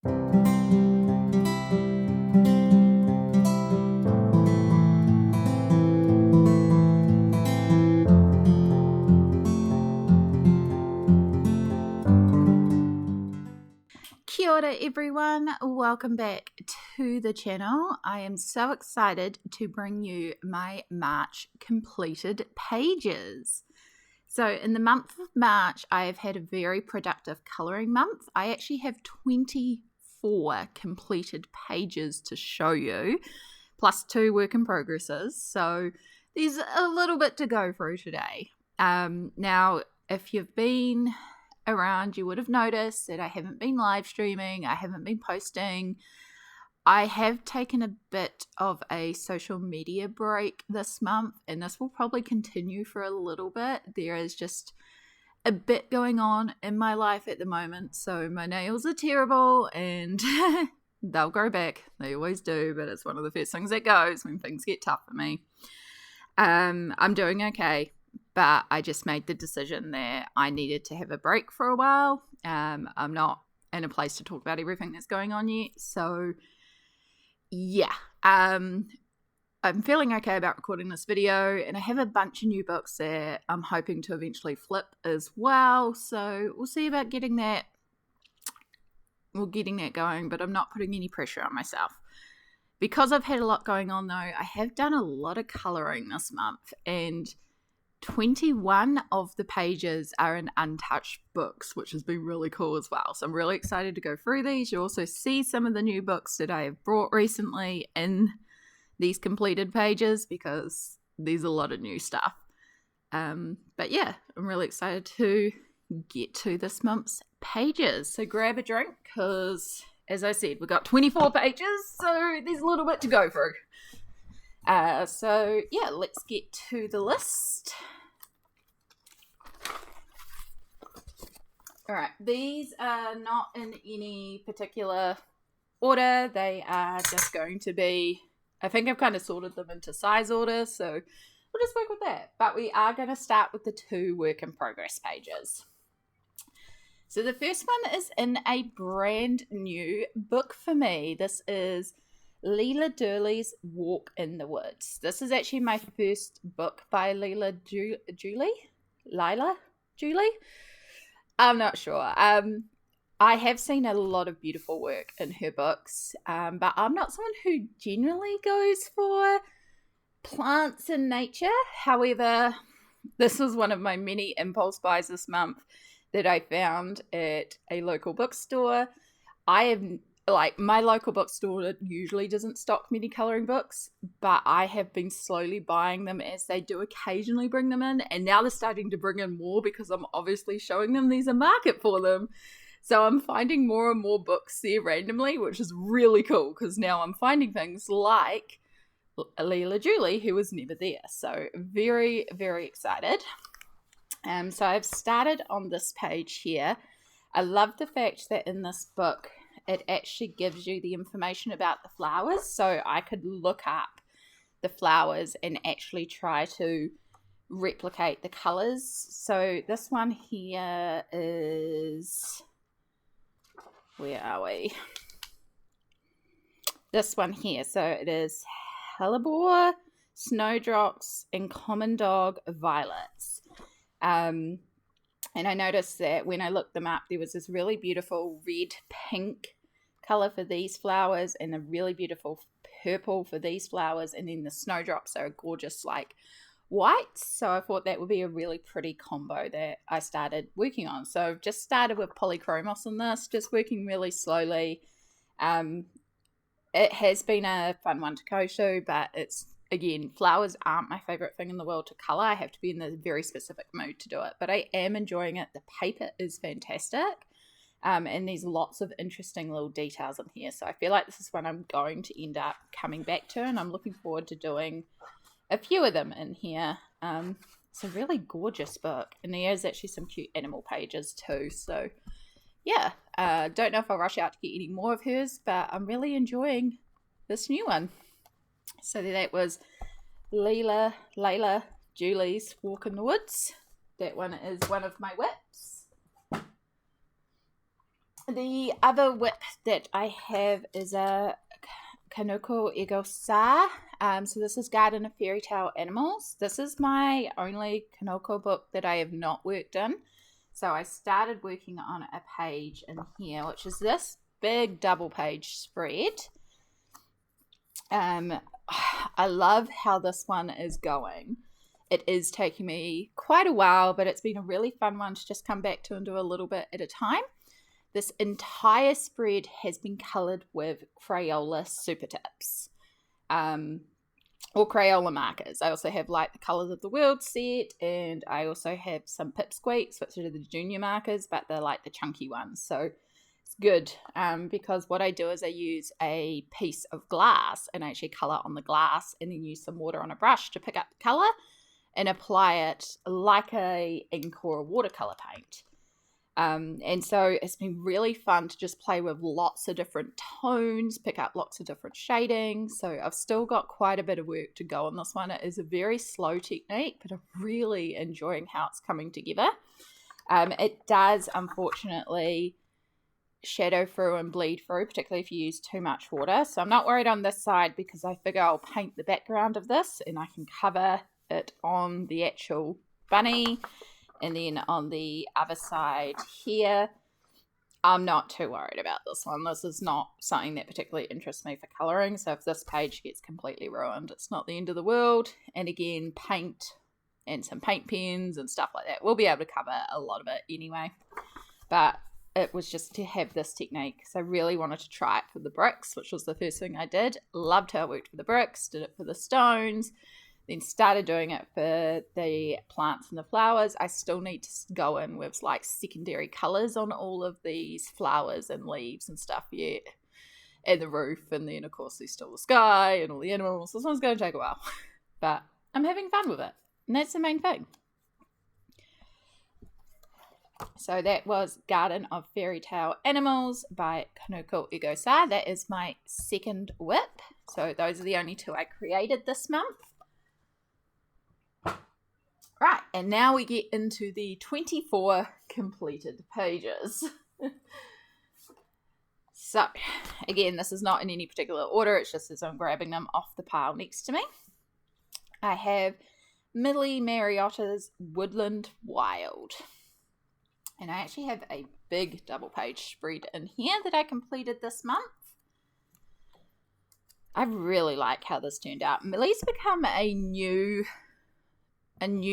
Kia ora everyone, welcome back to the channel. I am so excited to bring you my March completed pages. So in the month of March, I have had a very productive colouring month. I actually have 24 completed pages to show you, plus 2 work in progresses. So there's a little bit to go through today. Now, if you've been around, you would have noticed that I haven't been live streaming, I haven't been posting. I have taken a bit of a social media break this month, and this will probably continue for a little bit. There is just a bit going on in my life at the moment, so my nails are terrible and they'll grow back. They always do, but it's one of the first things that goes when things get tough for me. I'm doing okay, but I just made the decision that I needed to have a break for a while. I'm not in a place to talk about everything that's going on yet. So, yeah. I'm feeling okay about recording this video, and I have a bunch of new books that I'm hoping to eventually flip as well. So, we'll see about getting that going, but I'm not putting any pressure on myself. Because I've had a lot going on, though, I have done a lot of colouring this month, and 21 of the pages are in untouched books, which has been really cool as well. So I'm really excited to go through these. You also see some of the new books that I have brought recently in these completed pages because there's a lot of new stuff. But yeah, I'm really excited to get to this month's pages. So grab a drink because, as I said, we've got 24 pages, so there's a little bit to go through. So yeah, let's get to the list. All right, these are not in any particular order. They are just going to be, I think I've kind of sorted them into size order, so we'll just work with that. But we are going to start with the 2 work in progress pages. So the first one is in a brand new book for me. This is Leila Duly's Walk in the Woods. This is actually my first book by Leila Duly? I'm not sure. I have seen a lot of beautiful work in her books, but I'm not someone who generally goes for plants and nature. However, this was one of my many impulse buys this month that I found at a local bookstore. My local bookstore usually doesn't stock many colouring books, but I have been slowly buying them as they do occasionally bring them in, and now they're starting to bring in more because I'm obviously showing them there's a market for them. So I'm finding more and more books there randomly, which is really cool because now I'm finding things like Leila Duly, who was never there. So very, very excited. So I've started on this page here. I love the fact that in this book, it actually gives you the information about the flowers. So I could look up the flowers and actually try to replicate the colours. So this one here is, where are we? This one here. So it is hellebore, snowdrops, and common dog violets. And I noticed that when I looked them up, there was this really beautiful red-pink colour for these flowers and a really beautiful purple for these flowers, and then the snowdrops are gorgeous like white. So I thought that would be a really pretty combo that I started working on. So I've just started with polychromos on this, just working really slowly. It has been a fun one to go to, but it's, again, flowers aren't my favourite thing in the world to colour. I have to be in a very specific mood to do it, but I am enjoying it. The paper is fantastic, and there's lots of interesting little details in here. So I feel like this is one I'm going to end up coming back to, and I'm looking forward to doing a few of them in here. It's a really gorgeous book, and there's actually some cute animal pages too. So yeah, don't know if I'll rush out to get any more of hers, but I'm really enjoying this new one. So that was Leila Duly's Walk in the Woods. That one is one of my whips. The other whip that I have is a Kanoko Egusa. So this is Garden of Fairytale Animals. This is my only Kanoko book that I have not worked in. So I started working on a page in here, which is this big double page spread. I love how this one is going. It is taking me quite a while, but it's been a really fun one to just come back to and do a little bit at a time. This entire spread has been coloured with Crayola super tips, or Crayola markers. I also have like the Colours of the World set, and I also have some Pipsqueaks, which are the junior markers, but they're like the chunky ones. So it's good because what I do is I use a piece of glass and I actually colour on the glass and then use some water on a brush to pick up the colour and apply it like a ink or a watercolour paint. And so it's been really fun to just play with lots of different tones, pick up lots of different shadings. So I've still got quite a bit of work to go on this one. It is a very slow technique, but I'm really enjoying how it's coming together. It does, unfortunately, shadow through and bleed through, particularly if you use too much water. So I'm not worried on this side because I figure I'll paint the background of this and I can cover it on the actual bunny. And then on the other side here, I'm not too worried about this one. This is not something that particularly interests me for colouring. So if this page gets completely ruined, it's not the end of the world. And again, paint and some paint pens and stuff like that. We'll be able to cover a lot of it anyway. But it was just to have this technique. So I really wanted to try it for the bricks, which was the first thing I did. Loved how it worked for the bricks, did it for the stones. Then started doing it for the plants and the flowers. I still need to go in with like secondary colours on all of these flowers and leaves and stuff yet. And the roof, and then of course there's still the sky and all the animals. This one's going to take a while. But I'm having fun with it. And that's the main thing. So that was Garden of Fairytale Animals by Kanoko Egusa. That is my second whip. So those are the only two I created this month. Right, and now we get into the 24 completed pages. So, again, this is not in any particular order, it's just as I'm grabbing them off the pile next to me. I have Millie Marotta's Woodland Wild. And I actually have a big double page spread in here that I completed this month. I really like how this turned out. Millie's become a new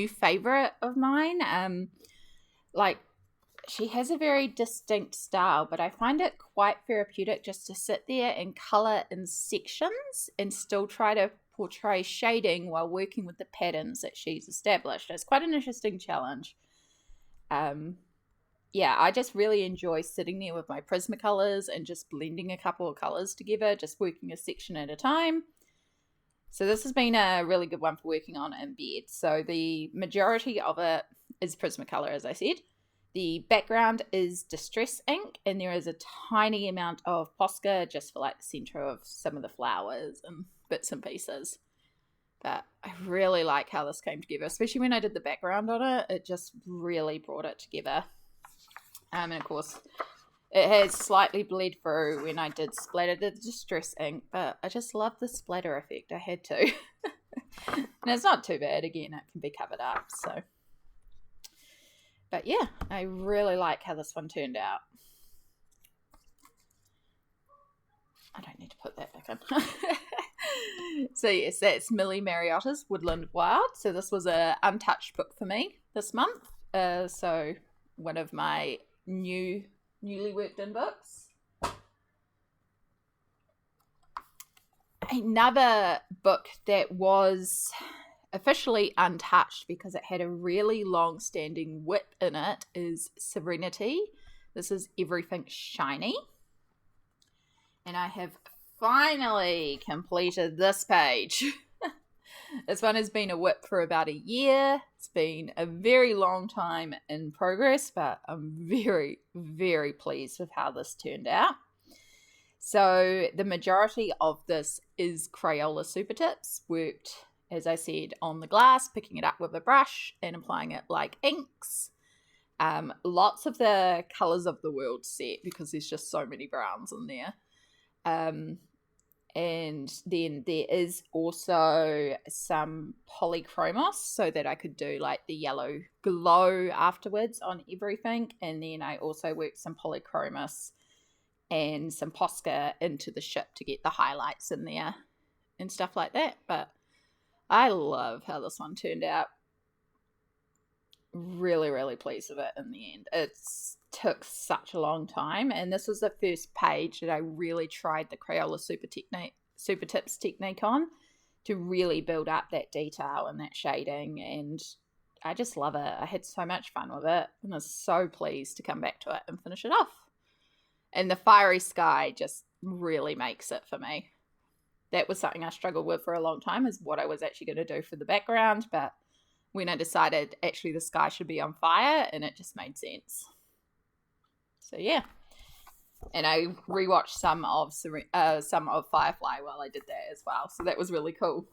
favorite of mine. Like, she has a very distinct style, but I find it quite therapeutic just to sit there and color in sections and still try to portray shading while working with the patterns that she's established. It's quite an interesting challenge. Yeah, I just really enjoy sitting there with my Prismacolors and just blending a couple of colors together, just working a section at a time. So this has been a really good one for working on in bed. So the majority of it is Prismacolor, as I said. The background is Distress ink, and there is a tiny amount of Posca just for like the center of some of the flowers and bits and pieces. But I really like how this came together, especially when I did the background on it. It just really brought it together. And of course, it has slightly bled through when I did splatter the Distress ink, but I just love the splatter effect. I had to. And it's not too bad. Again, it can be covered up. So, but yeah, I really like how this one turned out. I don't need to put that back in. So yes, that's Millie Marotta's Woodland Wild. So this was a untouched book for me this month. So one of my newly worked in books. Another book that was officially untouched because it had a really long-standing whip in it is Serenity. This is Everything Shiny. And I have finally completed this page. This one has been a whip for about a year. It's been a very long time in progress, but I'm very, very pleased with how this turned out. So the majority of this is Crayola super tips, worked, as I said, on the glass, picking it up with a brush and applying it like inks. Lots of the colours of the world set because there's just so many browns in there. And then there is also some polychromos so that I could do like the yellow glow afterwards on everything. And then I also worked some polychromos and some Posca into the ship to get the highlights in there and stuff like that. But I love how this one turned out. Really, really pleased with it in the end. It took such a long time, and this was the first page that I really tried the Crayola Super Tips technique on to really build up that detail and that shading, and I just love it. I had so much fun with it, and I was so pleased to come back to it and finish it off. And the fiery sky just really makes it for me. That was something I struggled with for a long time, is what I was actually going to do for the background, but when I decided actually the sky should be on fire, and it just made sense. So yeah. And I rewatched some of Firefly while I did that as well. So that was really cool.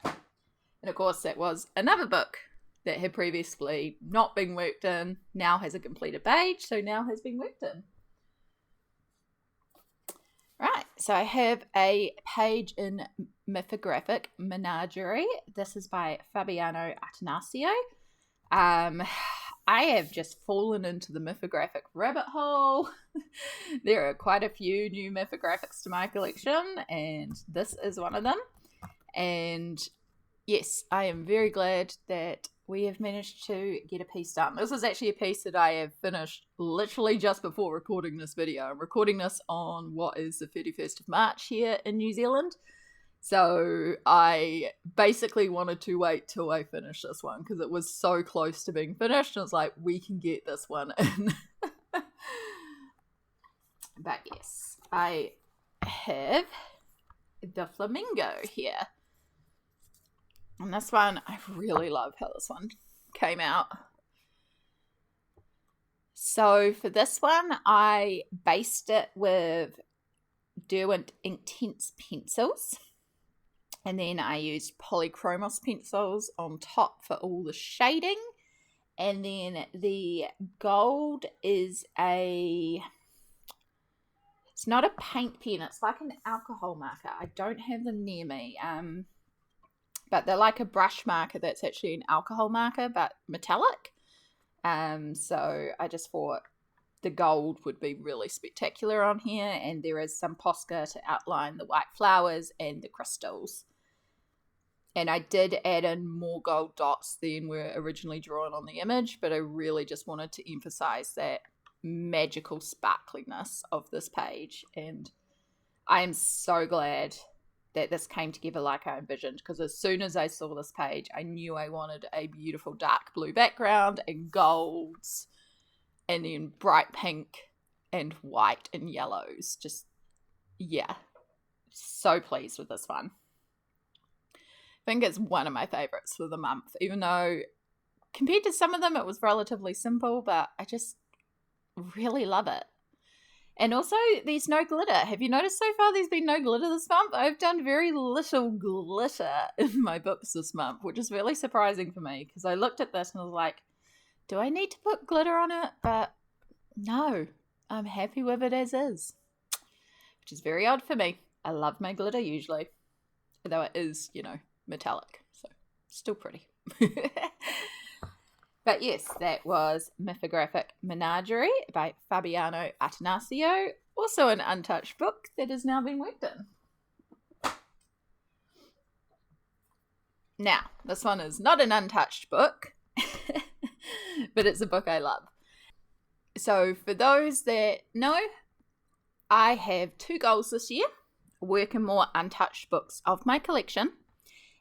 And of course that was another book that had previously not been worked in, now has a completed page, so now has been worked in. Right, so I have a page in Mythographic, Menagerie. This is by Fabiana Attanasio. I have just fallen into the mythographic rabbit hole. There are quite a few new mythographics to my collection, and this is one of them. And yes, I am very glad that we have managed to get a piece done. This is actually a piece that I have finished literally just before recording this video. I'm recording this on what is the 31st of March here in New Zealand. So I basically wanted to wait till I finish this one because it was so close to being finished. And it's like, we can get this one in. But yes, I have the flamingo here. And this one, I really love how this one came out. So for this one, I based it with Derwent Inktense pencils. And then I used polychromos pencils on top for all the shading. And then the gold is it's not a paint pen, it's like an alcohol marker. I don't have them near me. But they're like a brush marker that's actually an alcohol marker, but metallic. So I just thought the gold would be really spectacular on here. And there is some Posca to outline the white flowers and the crystals. And I did add in more gold dots than were originally drawn on the image, but I really just wanted to emphasize that magical sparkliness of this page. And I am so glad that this came together like I envisioned, because as soon as I saw this page, I knew I wanted a beautiful dark blue background and golds, and then bright pink and white and yellows. Just, yeah, so pleased with this one. I think it's one of my favorites for the month, even though compared to some of them, it was relatively simple, but I just really love it. And also, there's no glitter. Have you noticed so far there's been no glitter this month? I've done very little glitter in my books this month, which is really surprising for me, because I looked at this and I was like, do I need to put glitter on it? But no, I'm happy with it as is, which is very odd for me. I love my glitter usually, although it is, metallic, so still pretty. But yes, that was Mythographic Menagerie by Fabiana Attanasio, also an untouched book that has now been worked in. Now, this one is not an untouched book, but it's a book I love. So for those that know, I have 2 goals this year: work in more untouched books of my collection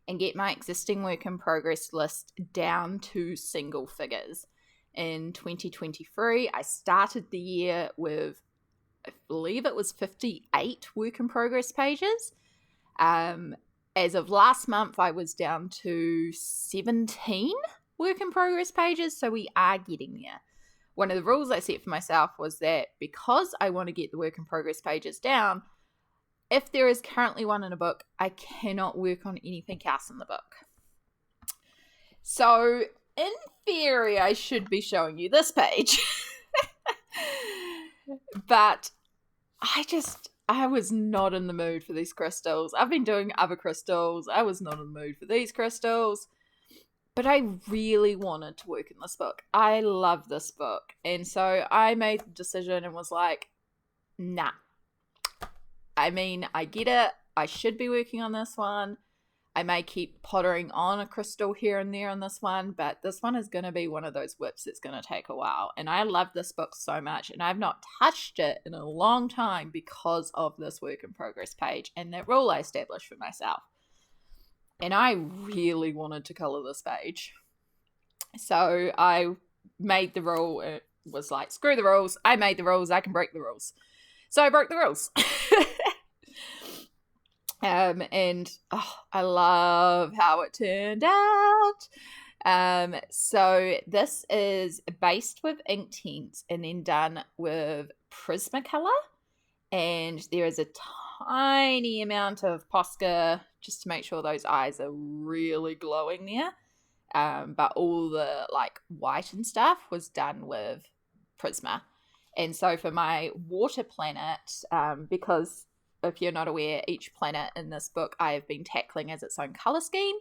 and get my existing work in progress list down to single figures. In 2023, I started the year with, I believe it was 58 work in progress pages. As of last month, I was down to 17 work in progress pages, so we are getting there. One of the rules I set for myself was that because I want to get the work in progress pages down, if there is currently one in a book, I cannot work on anything else in the book. So in theory, I should be showing you this page. But I was not in the mood for these crystals. I've been doing other crystals. I was not in the mood for these crystals. But I really wanted to work in this book. I love this book. And so I made the decision and was like, nah. I mean, I get it. I should be working on this one. I may keep pottering on a crystal here and there on this one, but this one is going to be one of those whips that's going to take a while. And I love this book so much, and I've not touched it in a long time because of this work in progress page and that rule I established for myself. And I really wanted to colour this page. So I made the rule. It was like, screw the rules. I made the rules. I can break the rules. So I broke the rules. And I love how it turned out. So this is based with Inktense and then done with Prismacolor. And there is a tiny amount of Posca just to make sure those eyes are really glowing there. But all the like white and stuff was done with Prisma. And so for my water planet, because if you're not aware, each planet in this book I have been tackling as its own colour scheme.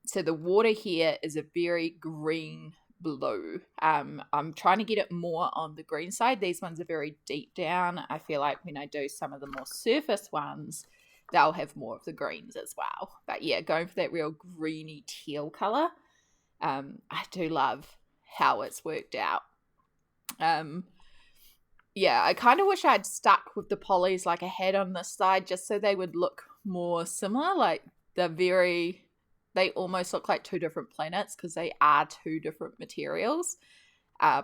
So the water here is a very green blue. I'm trying to get it more on the green side. These ones are very deep down. I feel like when I do some of the more surface ones, they'll have more of the greens as well. But yeah, going for that real greeny teal colour. I do love how it's worked out. Yeah, I kind of wish I'd stuck with the polys like I had on this side just so they would look more similar. Like they almost look like two different planets because they are two different materials.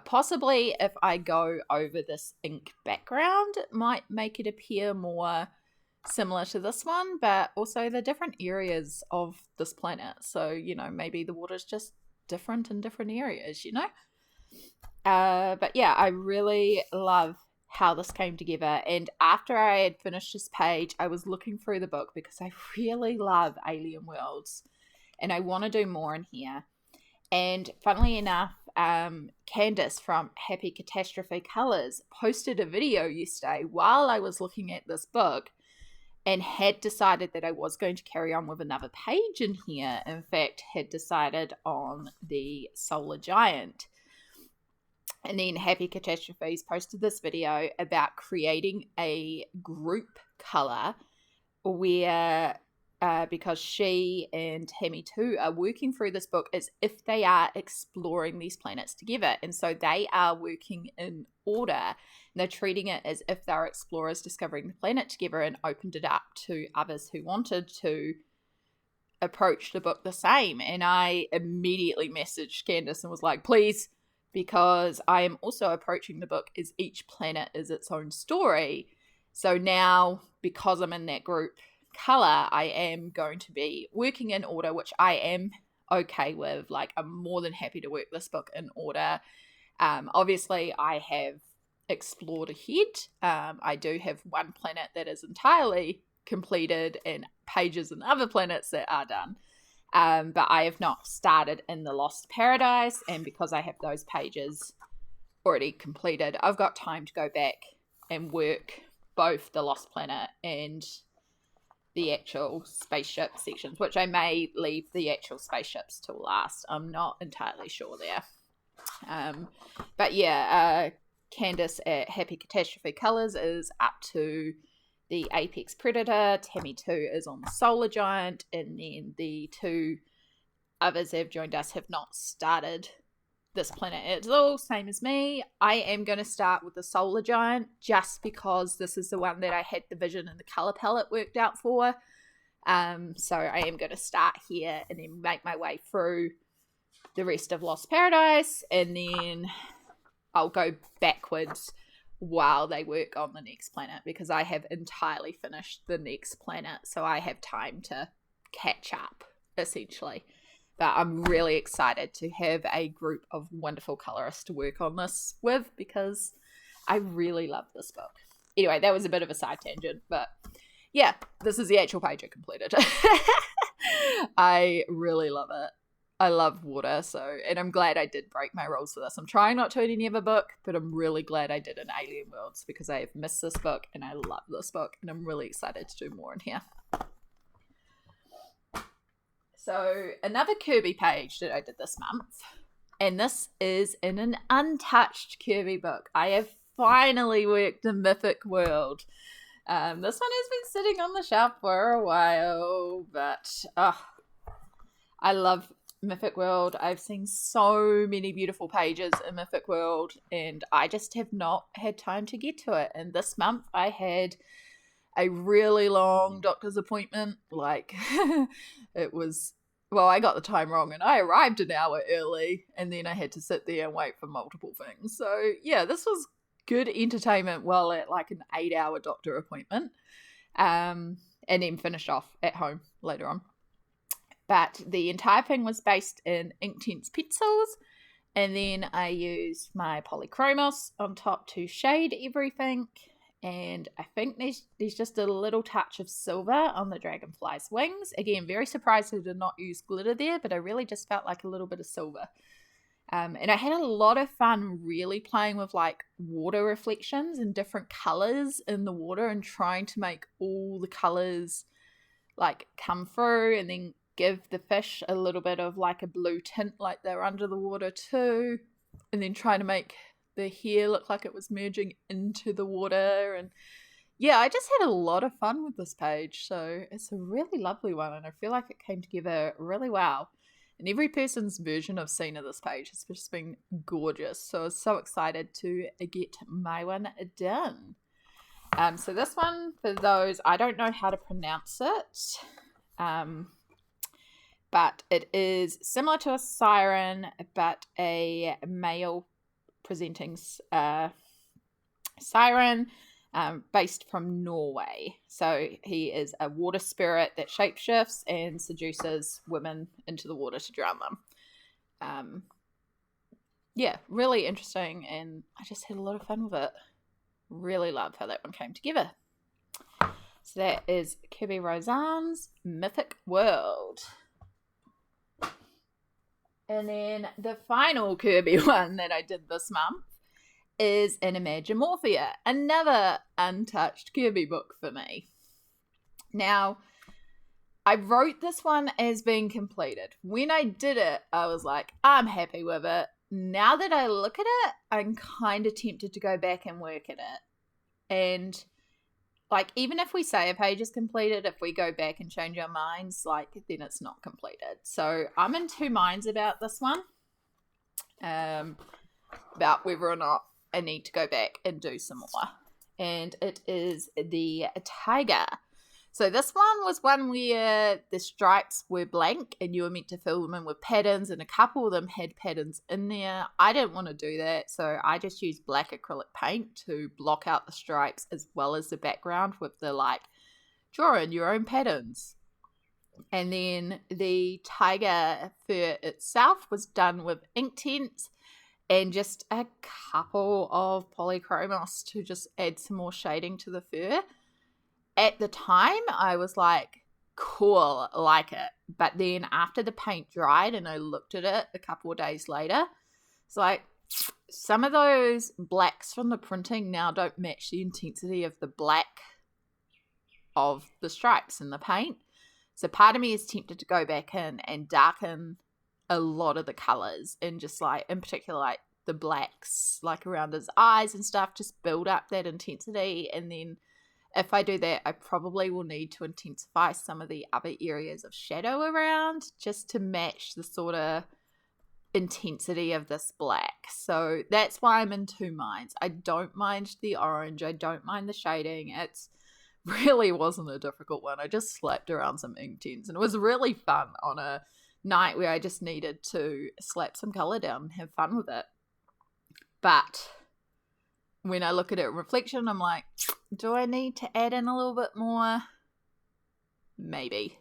Possibly if I go over this ink background, it might make it appear more similar to this one, but also the different areas of this planet. So, you know, maybe the water's just different in different areas, you know? But yeah, I really love how this came together. And after I had finished this page, I was looking through the book because I really love alien worlds and I want to do more in here. And funnily enough, Candace from Happy Catastrophe Colors posted a video yesterday while I was looking at this book and had decided that I was going to carry on with another page in here. In fact, had decided on the Solar Giant. And then Happy Catastrophes posted this video about creating a group colour where, because she and Tammy too are working through this book as if they are exploring these planets together. And so they are working in order. And they're treating it as if they're explorers discovering the planet together and opened it up to others who wanted to approach the book the same. And I immediately messaged Candace and was like, please, because I am also approaching the book as each planet is its own story. So now, because I'm in that group color, I am going to be working in order, which I am okay with. Like, I'm more than happy to work this book in order. Obviously, I have explored ahead. I do have one planet that is entirely completed and pages and other planets that are done. But I have not started in the Lost Paradise, and because I have those pages already completed, I've got time to go back and work both the Lost Planet and the actual spaceship sections, which I may leave the actual spaceships till last. I'm not entirely sure there. But yeah, Candace at Happy Catastrophe Colors is up to the Apex Predator. Tammy 2 is on the Solar Giant, and then the two others that have joined us have not started this planet at all, same as me. I am going to start with the Solar Giant just because this is the one that I had the vision and the colour palette worked out for. So I am going to start here and then make my way through the rest of Lost Paradise, and then I'll go backwards while they work on the next planet, because I have entirely finished the next planet, so I have time to catch up, essentially. But I'm really excited to have a group of wonderful colorists to work on this with, because I really love this book. Anyway, that was a bit of a side tangent, but yeah, this is the actual page I completed. I really love it. I love water, and I'm glad I did break my rules for this. I'm trying not to in any other book, but I'm really glad I did in Alien Worlds because I have missed this book and I love this book and I'm really excited to do more in here. So another Kerby page that I did this month, and this is in an untouched Kerby book. I have finally worked in Mythic World. This one has been sitting on the shelf for a while, but I love Mythic World. I've seen so many beautiful pages in Mythic World and I just have not had time to get to it. And this month I had a really long doctor's appointment. Like it was, well, I got the time wrong and I arrived an hour early and then I had to sit there and wait for multiple things. So yeah, this was good entertainment while at like an 8-hour doctor appointment, and then finished off at home later on. But the entire thing was based in Inktense pencils, and then I used my polychromos on top to shade everything, and I think there's just a little touch of silver on the dragonfly's wings. Again, very surprised I did not use glitter there, but I really just felt like a little bit of silver. And I had a lot of fun really playing with like water reflections and different colours in the water and trying to make all the colours like come through and then give the fish a little bit of like a blue tint like they're under the water too, and then trying to make the hair look like it was merging into the water. And yeah, I just had a lot of fun with this page, so it's a really lovely one and I feel like it came together really well. And every person's version I've seen of this page has just been gorgeous, so I was so excited to get my one done. So this one, for those, I don't know how to pronounce it, but it is similar to a siren, but a male presenting siren, based from Norway. So he is a water spirit that shapeshifts and seduces women into the water to drown them. Yeah, really interesting, and I just had a lot of fun with it. Really love how that one came together. So that is Kerby Rosanes' Mythic World. And then the final Kerby one that I did this month is an Imagimorphia, another untouched Kerby book for me. Now, I wrote this one as being completed. When I did it, I was like, I'm happy with it. Now that I look at it, I'm kind of tempted to go back and work at it. And like, even if we say a page is completed, if we go back and change our minds, like, then it's not completed. So I'm in two minds about this one, about whether or not I need to go back and do some more. And it is the Tiger. So this one was one where the stripes were blank and you were meant to fill them in with patterns, and a couple of them had patterns in there. I didn't want to do that, so I just used black acrylic paint to block out the stripes as well as the background with the like, draw in your own patterns. And then the tiger fur itself was done with Inktense and just a couple of polychromos to just add some more shading to the fur. At the time, I was like, cool, like it. But then after the paint dried and I looked at it a couple of days later, it's like, some of those blacks from the printing now don't match the intensity of the black of the stripes in the paint. So part of me is tempted to go back in and darken a lot of the colours, and just like, in particular, like the blacks, like around his eyes and stuff, just build up that intensity. And then if I do that, I probably will need to intensify some of the other areas of shadow around just to match the sort of intensity of this black. So that's why I'm in two minds. I don't mind the orange. I don't mind the shading. It's really wasn't a difficult one. I just slapped around some Inktense and it was really fun on a night where I just needed to slap some color down and have fun with it. But when I look at it in reflection, I'm like, do I need to add in a little bit more? Maybe.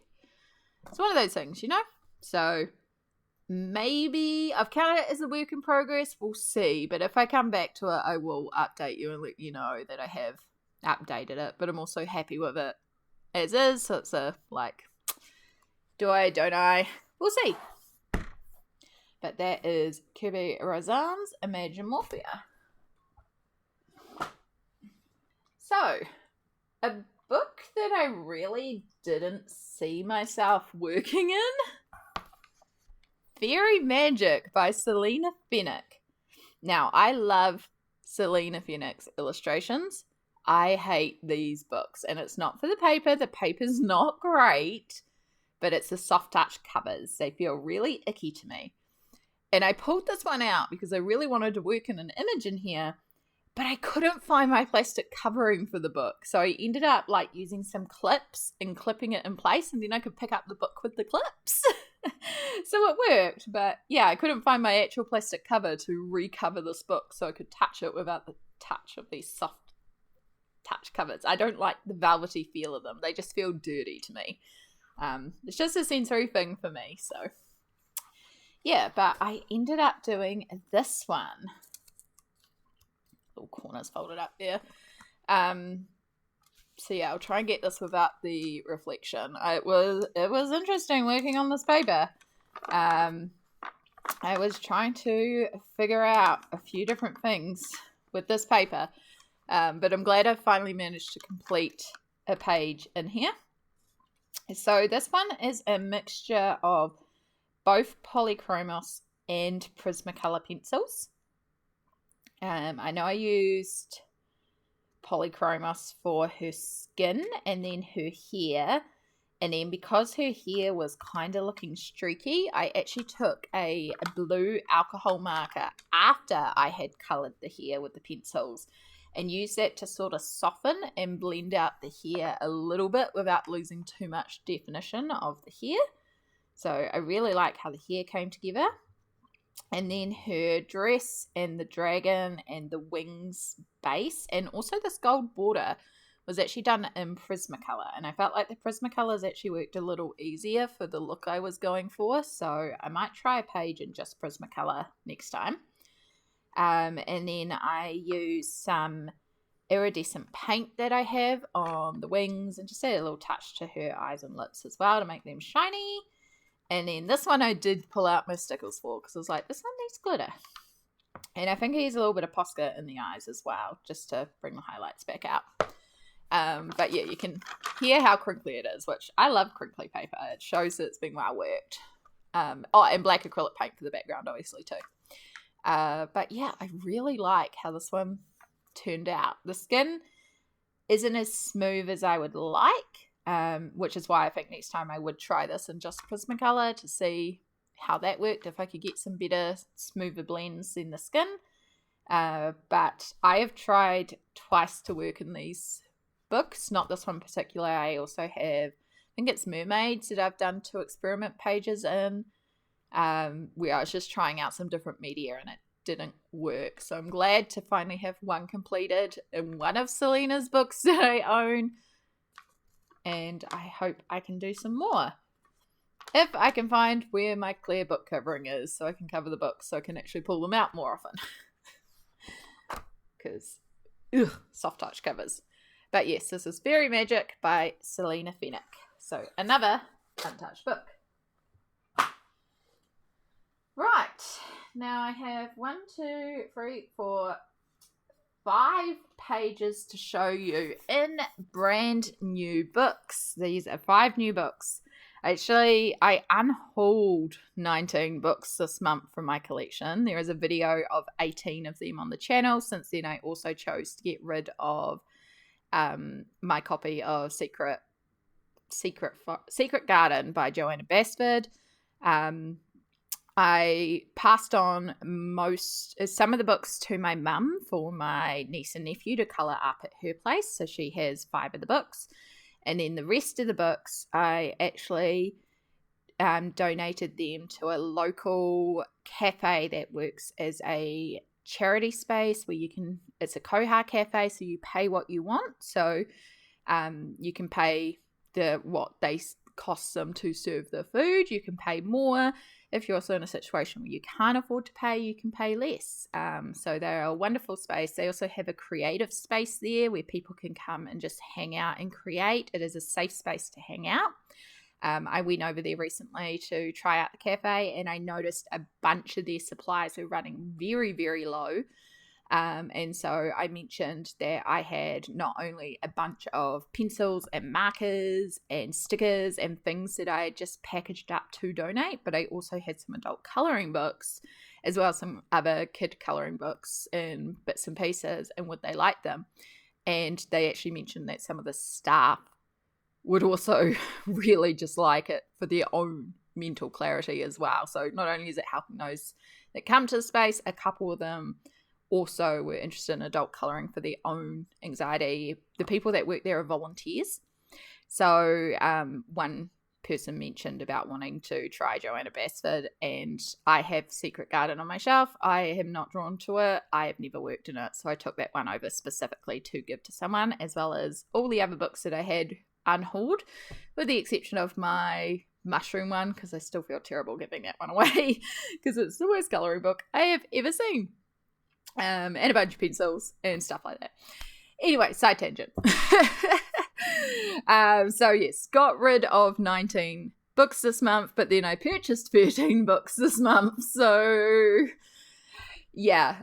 It's one of those things, you know? So maybe I've counted it as a work in progress. We'll see. But if I come back to it, I will update you and let you know that I have updated it. But I'm also happy with it as is. So it's a like, do I, don't I? We'll see. But that is Kerby Rosanes' Imagimorphia. So, a book that I really didn't see myself working in, Fairy Magic by Selina Fenech. Now, I love Selina Fenech's illustrations. I hate these books, and it's not for the paper. The paper's not great, but it's the soft touch covers. They feel really icky to me. And I pulled this one out because I really wanted to work in an image in here, but I couldn't find my plastic covering for the book. So I ended up like using some clips and clipping it in place, and then I could pick up the book with the clips. So it worked, but yeah, I couldn't find my actual plastic cover to recover this book so I could touch it without the touch of these soft touch covers. I don't like the velvety feel of them. They just feel dirty to me. It's just a sensory thing for me, so yeah, but I ended up doing this one. Little corners folded up there. So yeah, I'll try and get this without the reflection. It was interesting working on this paper. I was trying to figure out a few different things with this paper, but I'm glad I finally managed to complete a page in here. So this one is a mixture of both Polychromos and Prismacolor pencils. I know I used Polychromos for her skin and then her hair, and then because her hair was kind of looking streaky, I actually took a blue alcohol marker after I had coloured the hair with the pencils and used that to sort of soften and blend out the hair a little bit without losing too much definition of the hair. So I really like how the hair came together. And then her dress and the dragon and the wings base and also this gold border was actually done in Prismacolor. And I felt like the Prismacolors actually worked a little easier for the look I was going for. So I might try a page in just Prismacolor next time. And then I used some iridescent paint that I have on the wings and just add a little touch to her eyes and lips as well to make them shiny. And then this one I did pull out my stickers for because I was like, this one needs glitter. And I think I used a little bit of Posca in the eyes as well, just to bring the highlights back out. But yeah, you can hear how crinkly it is, which I love crinkly paper. It shows that it's been well worked. And black acrylic paint for the background, obviously, too. But yeah, I really like how this one turned out. The skin isn't as smooth as I would like. Which is why I think next time I would try this in just Prismacolor to see how that worked, if I could get some better, smoother blends in the skin. But I have tried twice to work in these books, not this one in particular. I also have, I think it's Mermaids that I've done 2 experiment pages in, where I was just trying out some different media and it didn't work. So I'm glad to finally have one completed in one of Selina's books that I own. And I hope I can do some more. If I can find where my clear book covering is so I can cover the books so I can actually pull them out more often. Because, soft touch covers. But yes, this is Fairy Magic by Selina Fenech. So another untouched book. Right. Now I have 1, 2, 3, 4, 5 pages to show you in brand new books. These are 5 new books. Actually, I unhauled 19 books this month from my collection. There is a video of 18 of them on the channel. Since then, I also chose to get rid of my copy of Secret Garden by Johanna Basford. I passed on some of the books to my mum for my niece and nephew to colour up at her place. So she has 5 of the books. And then the rest of the books, I actually donated them to a local cafe that works as a charity space where it's a koha cafe, so you pay what you want. So you can pay what they cost them to serve the food. You can pay more. If you're also in a situation where you can't afford to pay, you can pay less. So they're a wonderful space. They also have a creative space there where people can come and just hang out and create. It is a safe space to hang out. I went over there recently to try out the cafe, and I noticed a bunch of their supplies were running very, very low. And so I mentioned that I had not only a bunch of pencils and markers and stickers and things that I had just packaged up to donate, but I also had some adult colouring books, as well as some other kid colouring books and bits and pieces, and would they like them? And they actually mentioned that some of the staff would also really just like it for their own mental clarity as well. So not only is it helping those that come to the space, a couple of them also were interested in adult colouring for their own anxiety. The people that work there are volunteers. So one person mentioned about wanting to try Johanna Basford, and I have Secret Garden on my shelf. I am not drawn to it. I have never worked in it, so I took that one over specifically to give to someone, as well as all the other books that I had unhauled, with the exception of my mushroom one, because I still feel terrible giving that one away because it's the worst colouring book I have ever seen. And a bunch of pencils and stuff like that. Anyway, side tangent. So yes, got rid of 19 books this month, but then I purchased 13 books this month. So yeah,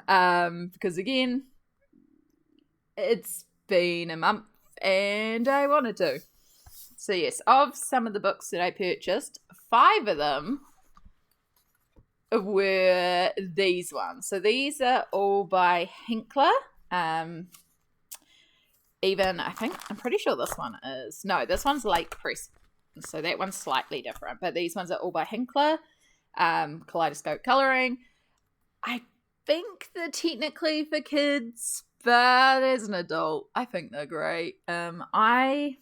because again, it's been a month and I wanted to. So yes, of some of the books that I purchased, 5 of them were these ones. So these are all by Hinkler. Even, I'm pretty sure this one is. No, this one's Lake Press. So that one's slightly different. But these ones are all by Hinkler. Kaleidoscope Colouring. I think they're technically for kids, but as an adult, I think they're great. I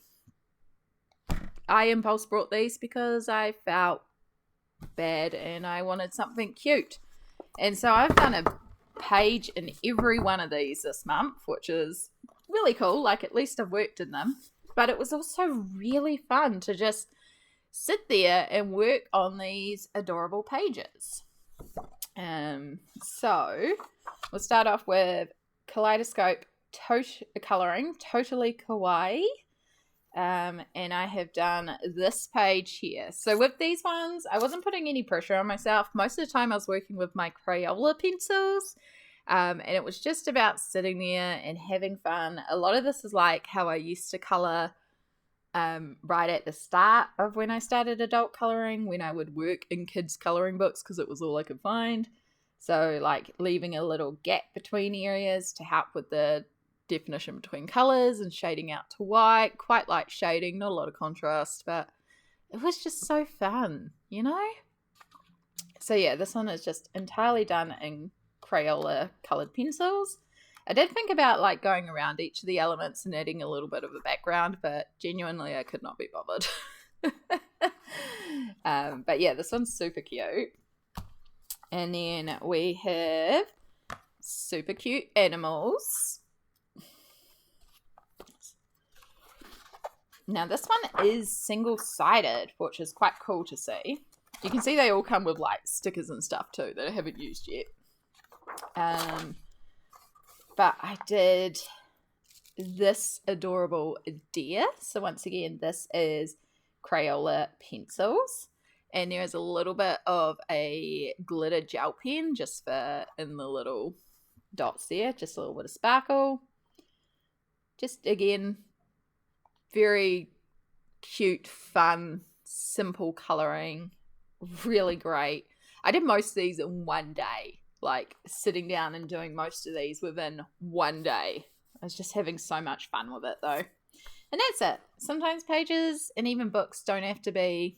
impulse bought these because I felt bad and I wanted something cute. And so I've done a page in every one of these this month, which is really cool. Like, at least I've worked in them. But it was also really fun to just sit there and work on these adorable pages. So we'll start off with Kaleidoscope Colouring, Totally Kawaii. And I have done this page here. So with these ones, I wasn't putting any pressure on myself. Most of the time I was working with my Crayola pencils. And it was just about sitting there and having fun. A lot of this is like how I used to colour right at the start of when I started adult colouring, when I would work in kids' colouring books because it was all I could find. So like leaving a little gap between areas to help with the definition between colours and shading out to white. Quite light shading, not a lot of contrast, but it was just so fun, you know? So yeah, this one is just entirely done in Crayola coloured pencils. I did think about like going around each of the elements and adding a little bit of a background, but genuinely I could not be bothered. But yeah, this one's super cute. And then we have super cute animals. Now this one is single-sided, which is quite cool to see. You can see they all come with like stickers and stuff too that I haven't used yet. But I did this adorable deer. So once again, this is Crayola pencils. And there's a little bit of a glitter gel pen just for in the little dots there. Just a little bit of sparkle. Just again, very cute, fun, simple colouring. Really great. I did most of these in one day. Like sitting down and doing most of these within one day. I was just having so much fun with it though. And that's it. Sometimes pages and even books don't have to be,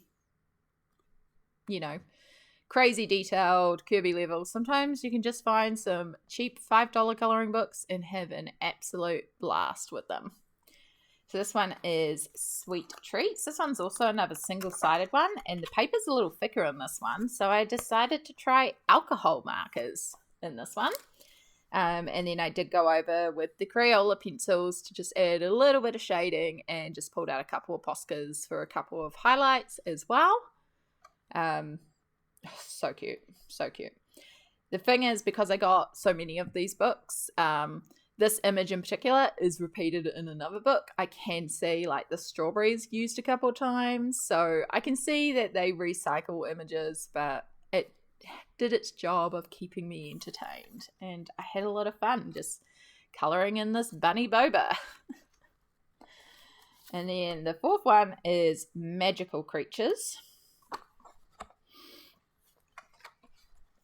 you know, crazy detailed, Kerby level. Sometimes you can just find some cheap $5 colouring books and have an absolute blast with them. So this one is Sweet Treats. This one's also another single-sided one, and the paper's a little thicker in this one, so I decided to try alcohol markers in this one. And then I did go over with the Crayola pencils to just add a little bit of shading and just pulled out a couple of Poscas for a couple of highlights as well. So cute. So cute. The thing is, because I got so many of these books, this image in particular is repeated in another book. I can see like the strawberries used a couple times, so I can see that they recycle images, but it did its job of keeping me entertained, and I had a lot of fun just colouring in this bunny boba. And then the fourth one is Magical Creatures.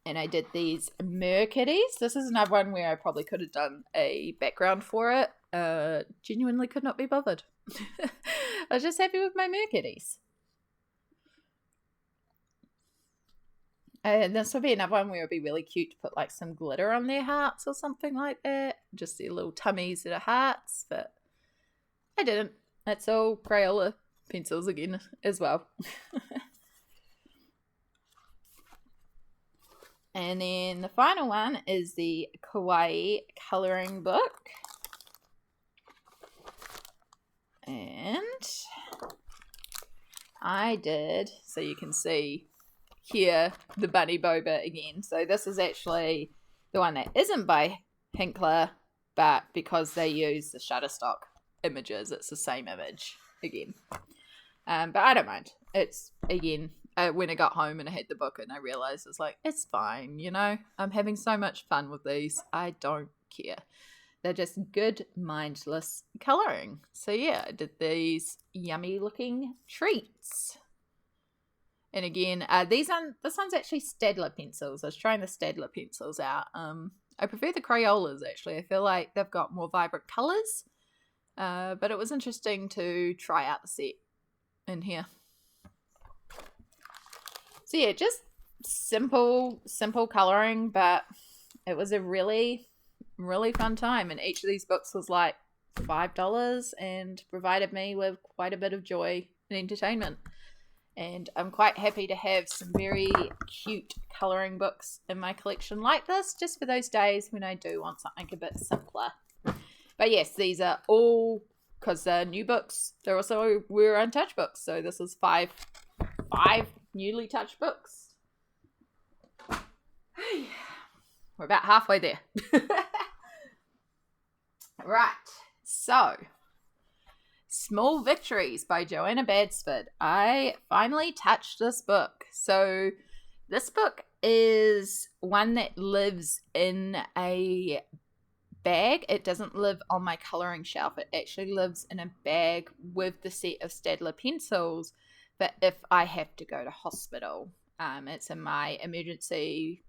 And I did these Merkitties. This is another one where I probably could have done a background for it. Genuinely could not be bothered. I was just happy with my Merkitties. And this would be another one where it would be really cute to put like some glitter on their hearts or something like that. Just their little tummies that are hearts, but I didn't. That's all Crayola pencils again as well. And then the final one is the Kawaii colouring book. And I did, so you can see here, the bunny boba again. So this is actually the one that isn't by Hinkler, but because they use the Shutterstock images, it's the same image again. But I don't mind. It's, again, when I got home and I had the book and I realised it's like, it's fine, you know? I'm having so much fun with these. I don't care. They're just good, mindless colouring. So yeah, I did these yummy looking treats. And again, this one's actually Staedtler pencils. I was trying the Staedtler pencils out. I prefer the Crayolas, actually. I feel like they've got more vibrant colours. But it was interesting to try out the set in here. So yeah, just simple colouring, but it was a really, really fun time. And each of these books was like $5 and provided me with quite a bit of joy and entertainment. And I'm quite happy to have some very cute colouring books in my collection like this, just for those days when I do want something a bit simpler. But yes, these are all, because they're new books, they're also were untouched books. So this is five newly touched books. We're about halfway there. Right, so Small Victories by Johanna Basford. I finally touched this book. So this book is one that lives in a bag. It doesn't live on my colouring shelf. It actually lives in a bag with the set of Staedtler pencils. But if I have to go to hospital, it's in my emergency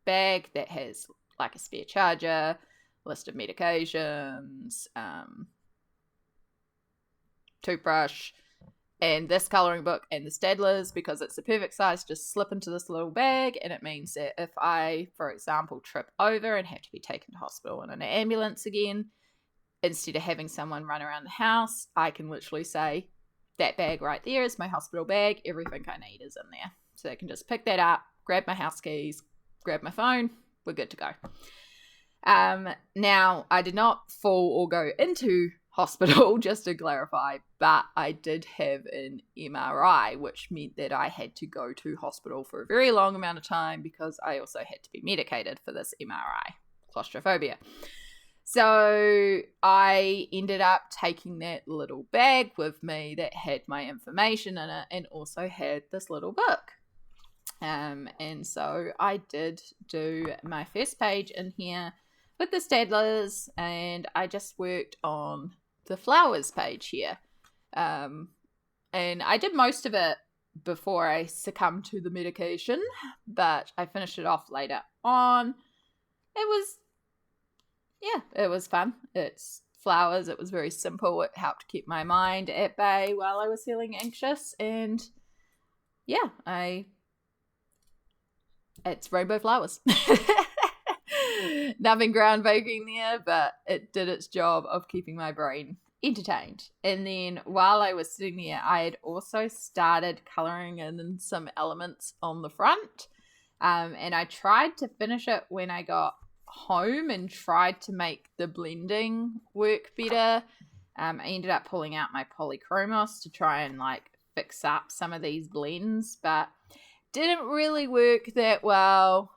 bag that has like a spare charger, list of medications, toothbrush, and this colouring book and the Staedtlers, because it's the perfect size, just slip into this little bag. And it means that if I, for example, trip over and have to be taken to hospital in an ambulance again, instead of having someone run around the house, I can literally say, that bag right there is my hospital bag. Everything I need is in there. So I can just pick that up, grab my house keys, grab my phone. We're good to go. Now, I did not fall or go into hospital, just to clarify, but I did have an MRI, which meant that I had to go to hospital for a very long amount of time because I also had to be medicated for this MRI, claustrophobia. So I ended up taking that little bag with me that had my information in it and also had this little book. And so I did do my first page in here with the Staedtlers, and I just worked on the flowers page here. And I did most of it before I succumbed to the medication, but I finished it off later on. It was fun. It's flowers. It was very simple. It helped keep my mind at bay while I was feeling anxious. And yeah, it's rainbow flowers. Nothing groundbreaking there, but it did its job of keeping my brain entertained. And then while I was sitting there, I had also started colouring in some elements on the front. And I tried to finish it when I got home and tried to make the blending work better. I ended up pulling out my polychromos to try and like fix up some of these blends, but didn't really work that well.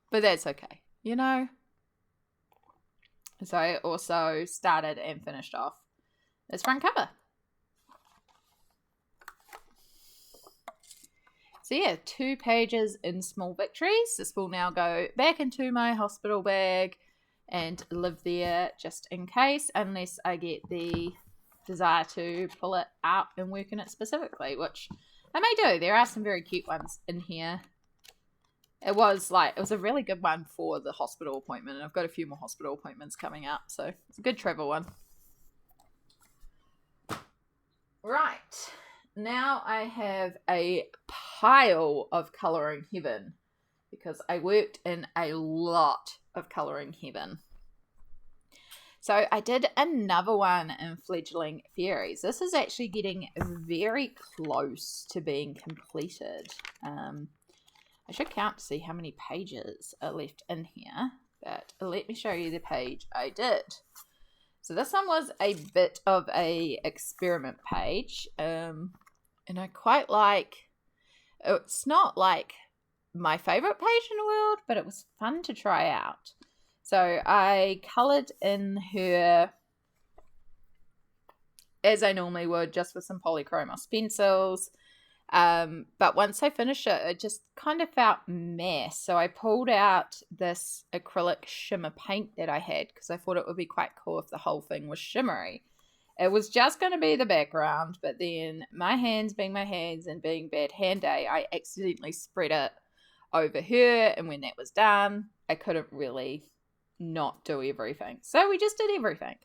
But that's okay, you know. So I also started and finished off this front cover. So yeah, 2 pages in Small Victories. This will now go back into my hospital bag and live there just in case, unless I get the desire to pull it out and work in it specifically, which I may do. There are some very cute ones in here. It was a really good one for the hospital appointment, and I've got a few more hospital appointments coming up, so it's a good travel one. Right. Now I have a pile of Colouring Heaven because I worked in a lot of Colouring Heaven. So I did another one in Fledgling Fairies. This is actually getting very close to being completed. I should count to see how many pages are left in here, but let me show you the page I did. So this one was a bit of a experiment page, and I quite like, it's not like my favourite page in the world, but it was fun to try out. So I coloured in her as I normally would, just with some polychromos pencils. But once I finished it, it just kind of felt meh. So I pulled out this acrylic shimmer paint that I had because I thought it would be quite cool if the whole thing was shimmery. It was just going to be the background, but then my hands being my hands and being bad hand day, I accidentally spread it over her, and when that was done, I couldn't really not do everything. So we just did everything,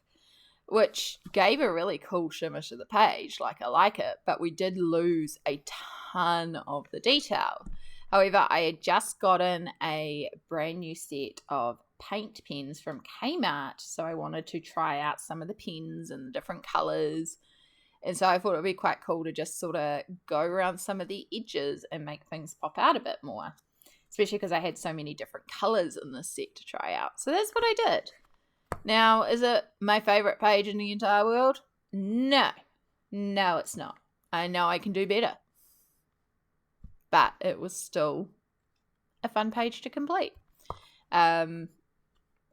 which gave a really cool shimmer to the page. Like, I like it, but we did lose a ton of the detail. However, I had just gotten a brand new set of paint pens from Kmart, so I wanted to try out some of the pens and the different colours, and so I thought it would be quite cool to just sort of go around some of the edges and make things pop out a bit more, especially because I had so many different colours in this set to try out. So that's what I did. Now, is it my favourite page in the entire world? No, it's not. I know I can do better, but it was still a fun page to complete.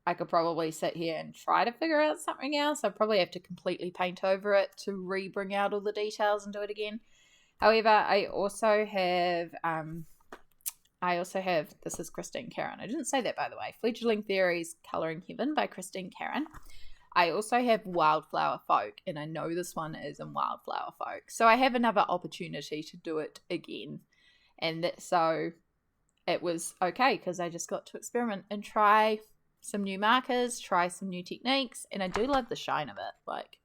I could probably sit here and try to figure out something else. I'd probably have to completely paint over it to bring out all the details and do it again. However, I also have, this is Christine Karron. I didn't say that, by the way. Fledgling Fairies Colouring Heaven by Christine Karron. I also have Wildflower Folk, and I know this one is in Wildflower Folk. So I have another opportunity to do it again. And so it was okay because I just got to experiment and try some new markers, try some new techniques, and I do love the shine of it. Like,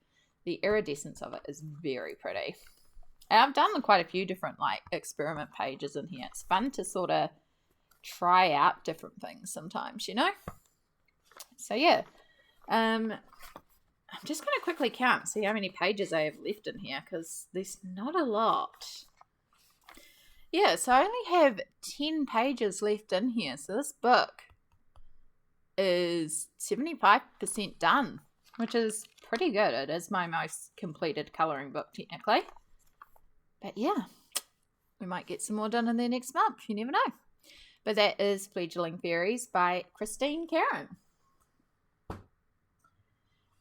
the iridescence of it is very pretty. And I've done quite a few different experiment pages in here. It's fun to sort of try out different things sometimes, you know? So yeah, I'm just going to quickly count, see how many pages I have left in here, because there's not a lot. Yeah, so I only have 10 pages left in here. So this book is 75% done, which is pretty good. It is my most completed colouring book, technically. But yeah, we might get some more done in there next month. You never know. But that is Fledgling Fairies by Christine Karron.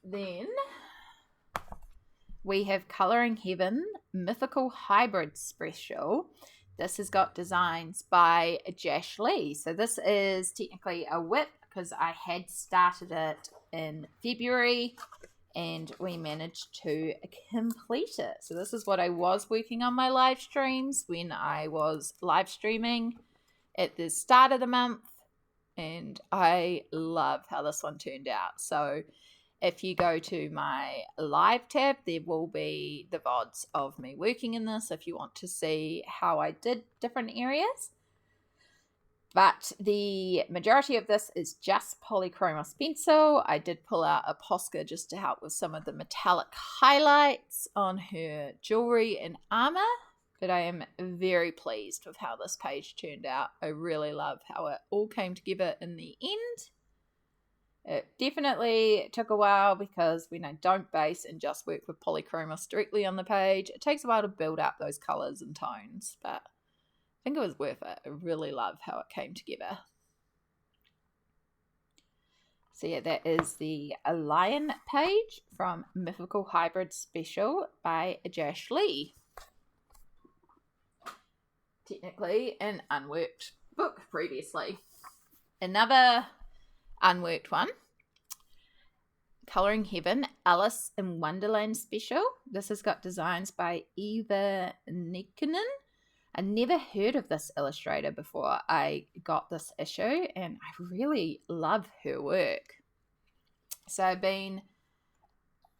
Then we have Colouring Heaven Mythical Hybrid Special. This has got designs by Jash Lee. So this is technically a whip because I had started it in February and we managed to complete it. So this is what I was working on my live streams when I was live streaming at the start of the month, and I love how this one turned out. So if you go to my live tab, there will be the VODs of me working in this if you want to see how I did different areas. But the majority of this is just polychromos pencil. I did pull out a Posca just to help with some of the metallic highlights on her jewellery and armour. But I am very pleased with how this page turned out. I really love how it all came together in the end. It definitely took a while because when I don't base and just work with polychromos directly on the page, it takes a while to build up those colours and tones. But I think it was worth it. I really love how it came together. So yeah, that is the Lion page from Mythical Hybrid Special by Jash Lee. Technically an unworked book previously. Another unworked one, Colouring Heaven, Alice in Wonderland Special. This has got designs by Eeva Nikunen. I never heard of this illustrator before I got this issue, and I really love her work. So I've been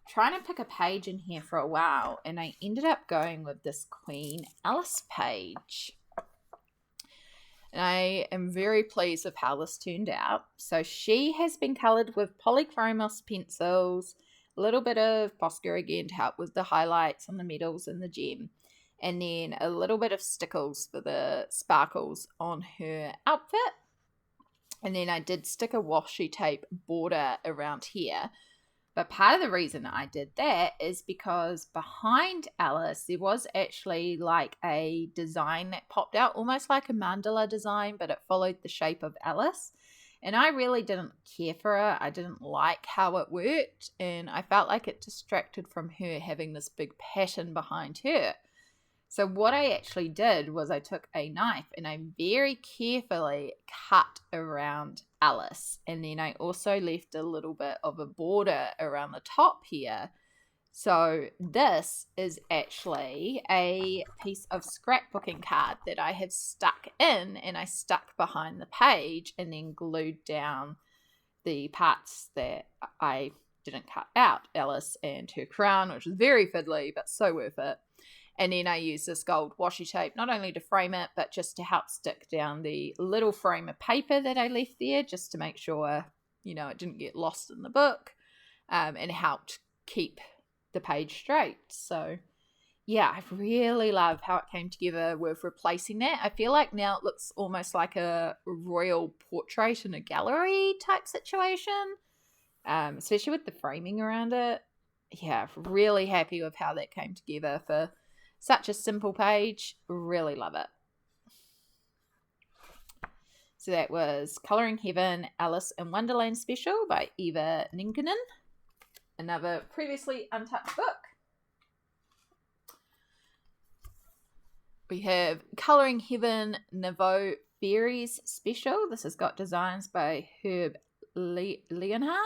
trying to pick a page in here for a while, and I ended up going with this Queen Alice page. And I am very pleased with how this turned out. So she has been coloured with polychromos pencils, a little bit of Posca again to help with the highlights on the metals and the gem, and then a little bit of stickles for the sparkles on her outfit. And then I did stick a washi tape border around here. But part of the reason I did that is because behind Alice, there was actually like a design that popped out, almost like a mandala design, but it followed the shape of Alice. And I really didn't care for it. I didn't like how it worked, and I felt like it distracted from her having this big pattern behind her. So what I actually did was I took a knife and I very carefully cut around Alice. And then I also left a little bit of a border around the top here. So this is actually a piece of scrapbooking card that I have stuck in, and I stuck behind the page and then glued down the parts that I didn't cut out, Alice and her crown, which is very fiddly, but so worth it. And then I used this gold washi tape, not only to frame it, but just to help stick down the little frame of paper that I left there, just to make sure, you know, it didn't get lost in the book, and it helped keep the page straight. So, yeah, I really love how it came together with replacing that. I feel like now it looks almost like a royal portrait in a gallery type situation, especially with the framing around it. Yeah, really happy with how that came together for such a simple page. Really love it. So that was Colouring Heaven, Alice in Wonderland Special by Eeva Nikunen. Another previously untouched book. We have Colouring Heaven, Mythical Fairies Special. This has got designs by Herb Leonhard.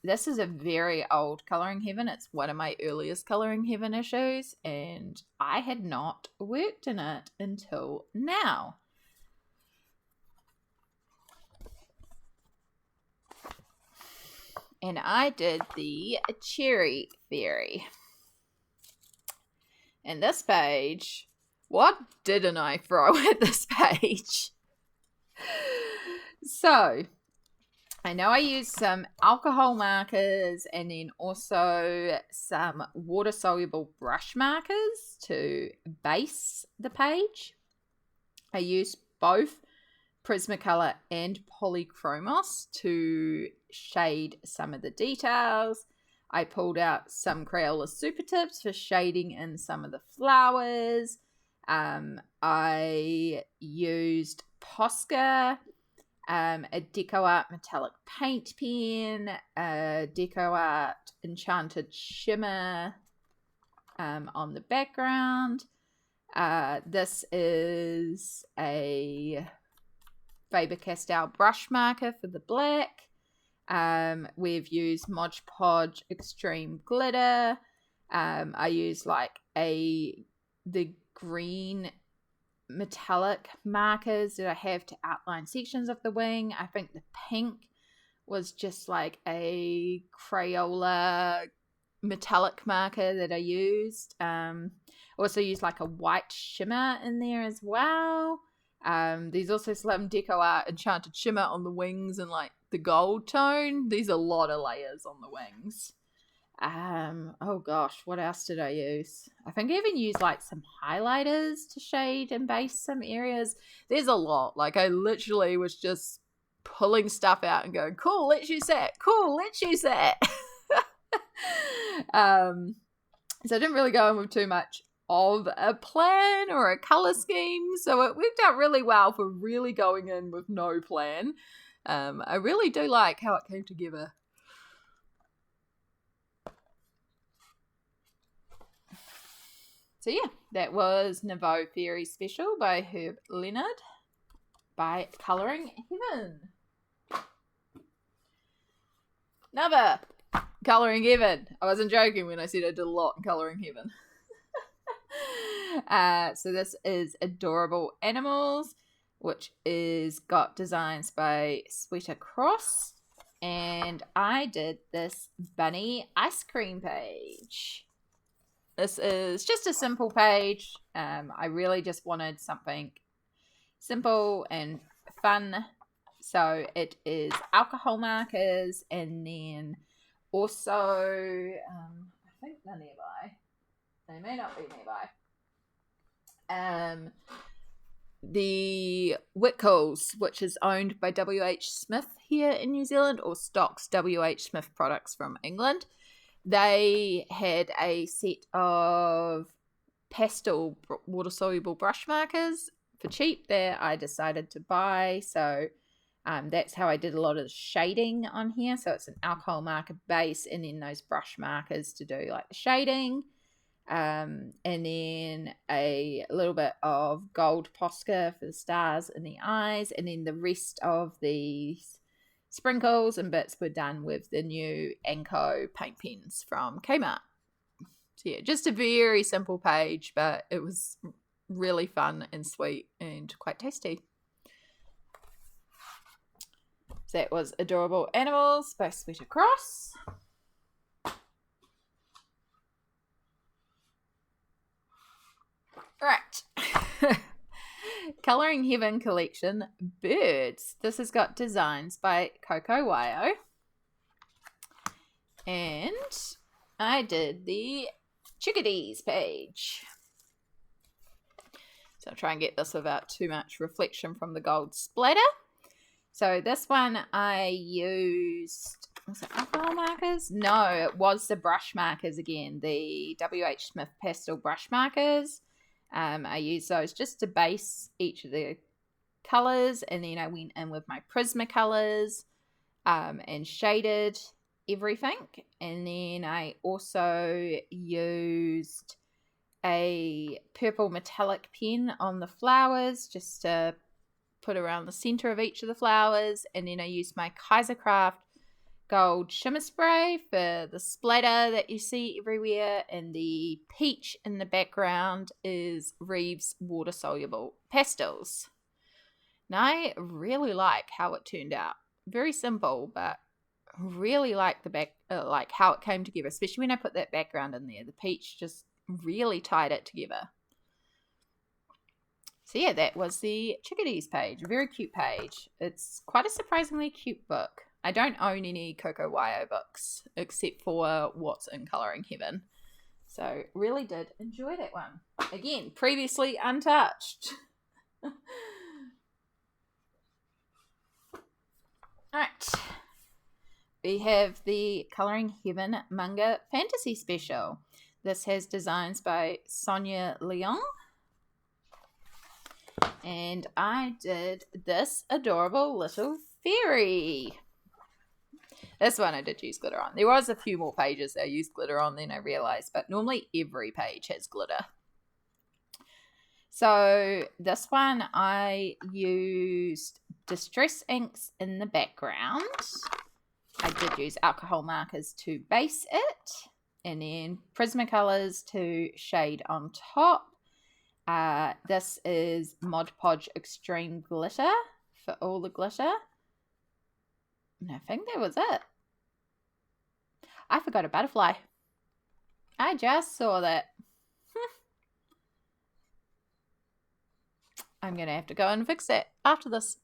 This is a very old Colouring Heaven. It's one of my earliest Colouring Heaven issues, and I had not worked in it until now. And I did the Cherry Fairy. And this page, what didn't I throw at this page? So, I know I used some alcohol markers and then also some water-soluble brush markers to base the page. I used both Prismacolor and Polychromos to shade some of the details. I pulled out some Crayola Super Tips for shading in some of the flowers. I used Posca, a Deco Art metallic paint pen, a Deco Art enchanted shimmer on the background. This is a Faber-Castell brush marker for the black. We've used Mod Podge Extreme Glitter. I use like the green metallic markers that I have to outline sections of the wing. I think the pink was just like a Crayola metallic marker that I used. Also used like a white shimmer in there as well. There's also some Deco Art enchanted shimmer on the wings and like the gold tone. There's a lot of layers on the wings. Oh gosh, what else did I use? I think I even used like some highlighters to shade and base some areas. There's a lot. Like I literally was just pulling stuff out and going, cool, let's use that. Cool, let's use that. So I didn't really go in with too much of a plan or a color scheme. So it worked out really well for really going in with no plan. I really do like how it came together. So yeah, that was Nouveau Fairy Special by Herb Leonard by Colouring Heaven. Another Colouring Heaven. I wasn't joking when I said I did a lot in Colouring Heaven. So this is Adorable Animals, which is got designs by Sweeter Cross, and I did this bunny ice cream page. This is just a simple page. I really just wanted something simple and fun. So it is alcohol markers, and then also, I think they're nearby. They may not be nearby. The Whitcoulls, which is owned by W.H. Smith here in New Zealand, or stocks W.H. Smith products from England. They had a set of pastel water-soluble brush markers for cheap that I decided to buy. So that's how I did a lot of the shading on here. So it's an alcohol marker base and then those brush markers to do like the shading. And then a little bit of gold Posca for the stars in the eyes, and then the rest of these sprinkles and bits were done with the new Anko paint pens from Kmart. So yeah, just a very simple page, but it was really fun and sweet and quite tasty. So that was Adorable Animals by Sweeter Cross. Right. Colouring Heaven collection, Birds. This has got designs by Coco Wayo. And I did the Chickadees page. So I'll try and get this without too much reflection from the gold splatter. So this one I used, was it alcohol markers? No, it was the brush markers again, the W.H. Smith pastel brush markers. I used those just to base each of the colours, and then I went in with my Prismacolors and shaded everything. And then I also used a purple metallic pen on the flowers just to put around the centre of each of the flowers. And then I used my Kaisercraft gold shimmer spray for the splatter that you see everywhere, and the peach in the background is Reeves water soluble pastels. Now I really like how it turned out. Very simple, but really like the back, like how it came together, especially when I put that background in there. The peach just really tied it together. So yeah, that was the Chickadees page. Very cute page. It's quite a surprisingly cute book. I don't own any Coco Wayo books except for what's in Colouring Heaven. So really did enjoy that one. Again, previously untouched. Alright. We have the Colouring Heaven Manga Fantasy Special. This has designs by Sonia Leong. And I did this adorable little fairy. This one I did use glitter on. There was a few more pages that I used glitter on, then I realised, but normally every page has glitter. So this one I used distress inks in the background. I did use alcohol markers to base it, and then Prismacolors to shade on top. This is Mod Podge Extreme Glitter for all the glitter. And I think that was it. I forgot a butterfly. I just saw that. I'm going to have to go and fix that after this.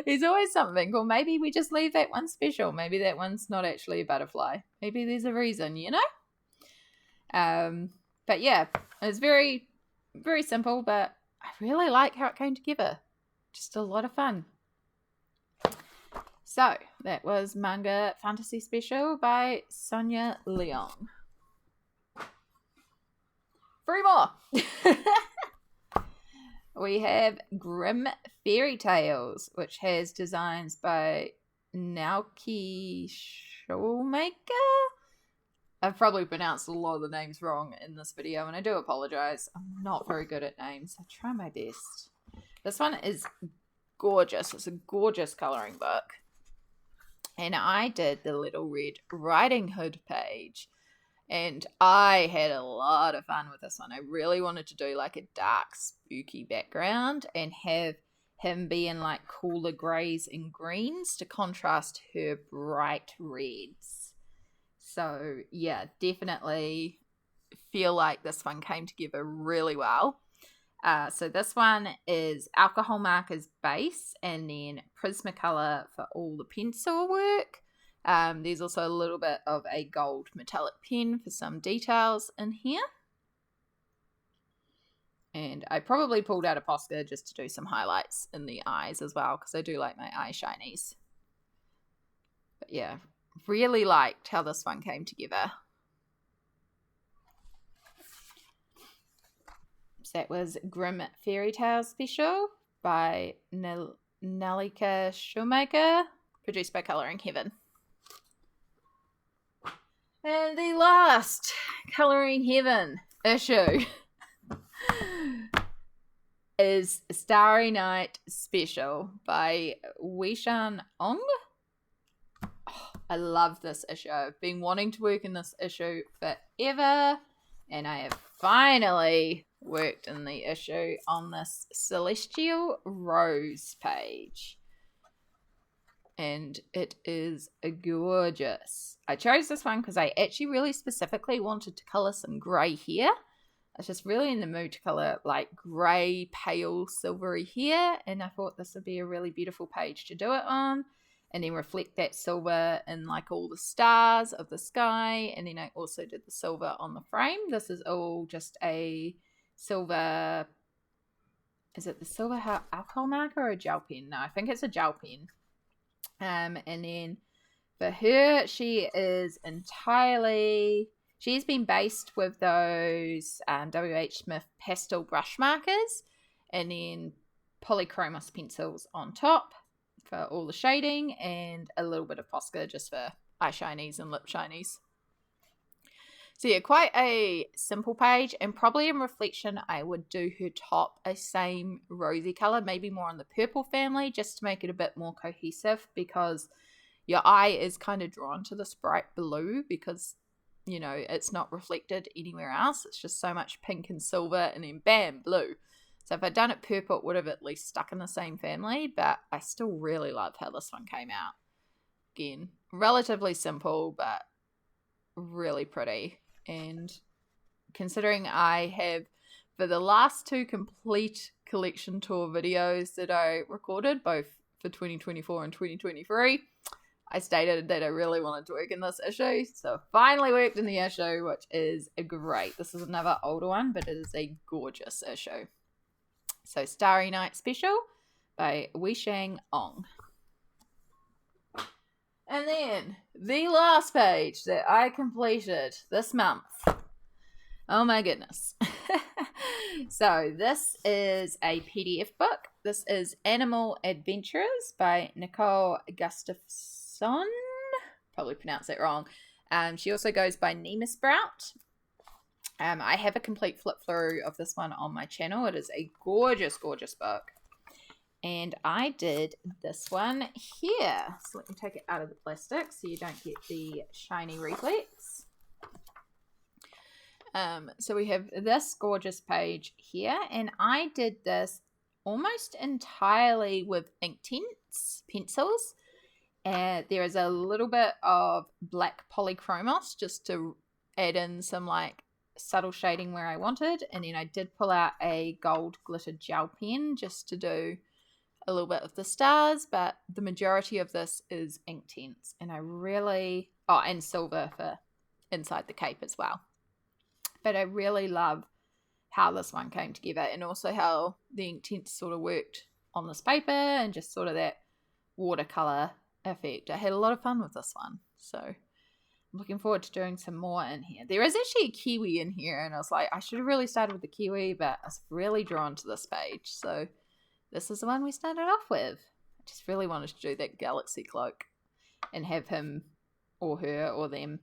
There's always something. Or maybe we just leave that one special. Maybe that one's not actually a butterfly. Maybe there's a reason, you know? But yeah, it's very, very simple, but I really like how it came together. Just a lot of fun. So, that was Manga Fantasy Special by Sonia Leong. 3 more. we have Grim Fairytales, which has designs by Naoki Showmaker. I've probably pronounced a lot of the names wrong in this video, and I do apologize. I'm not very good at names. I try my best. This one is gorgeous. It's a gorgeous colouring book. And I did the Little Red Riding Hood page. And I had a lot of fun with this one. I really wanted to do like a dark, spooky background and have him be in like cooler greys and greens to contrast her bright reds. So yeah, definitely feel like this one came together really well. So this one is alcohol markers base and then Prismacolor for all the pencil work. There's also a little bit of a gold metallic pen for some details in here. And I probably pulled out a Posca just to do some highlights in the eyes as well, because I do like my eye shinies. But yeah, really liked how this one came together. So that was Grim Fairytale Special by Nalika Shoemaker, produced by Colouring Heaven. And the last Colouring Heaven issue is Starry Night Special by Weishan Ong. Oh, I love this issue. I've been wanting to work in this issue forever, and I have finally worked in the issue on this Celestial Rose page. And it is gorgeous. I chose this one because I actually really specifically wanted to colour some grey hair. I was just really in the mood to colour like grey, pale, silvery hair, and I thought this would be a really beautiful page to do it on, and then reflect that silver in like all the stars of the sky, and then I also did the silver on the frame. This is all just a silver, is it the silver alcohol marker or a gel pen? No, I think it's a gel pen. And then for her, she's been based with those W.H. Smith pastel brush markers and then polychromos pencils on top for all the shading and a little bit of Posca just for eye shinies and lip shinies. So yeah, quite a simple page, and probably in reflection I would do her top a same rosy colour, maybe more on the purple family, just to make it a bit more cohesive, because your eye is kind of drawn to this bright blue because, you know, it's not reflected anywhere else. It's just so much pink and silver and then bam, blue. So if I'd done it purple, it would have at least stuck in the same family, but I still really love how this one came out. Again, relatively simple, but really pretty. And considering I have, for the last two complete collection tour videos that I recorded, both for 2024 and 2023, I stated that I really wanted to work in this issue. So I finally worked in the issue, which is great. This is another older one, but it is a gorgeous issue. So Starry Night Special by Weishang Ong. And then the last page that I completed this month. Oh my goodness. So this is a PDF book. This is Animal Adventures by Nicole Gustafson. Probably pronounced that wrong. She also goes by Nima Sprout. I have a complete flip through of this one on my channel. It is a gorgeous, gorgeous book. And I did this one here. So let me take it out of the plastic so you don't get the shiny reflex. So we have this gorgeous page here. And I did this almost entirely with Inktense pencils. There is a little bit of black polychromos just to add in some like subtle shading where I wanted. And then I did pull out a gold glitter gel pen just to do a little bit of the stars, but the majority of this is Inktense, and I really, and silver for inside the cape as well. But I really love how this one came together, and also how the Inktense sort of worked on this paper, and just sort of that watercolor effect. I had a lot of fun with this one, so looking forward to doing some more in here. There is actually a kiwi in here, and I was like, I should have really started with the kiwi, but I was really drawn to this page. So this is the one we started off with. I just really wanted to do that galaxy cloak and have him or her or them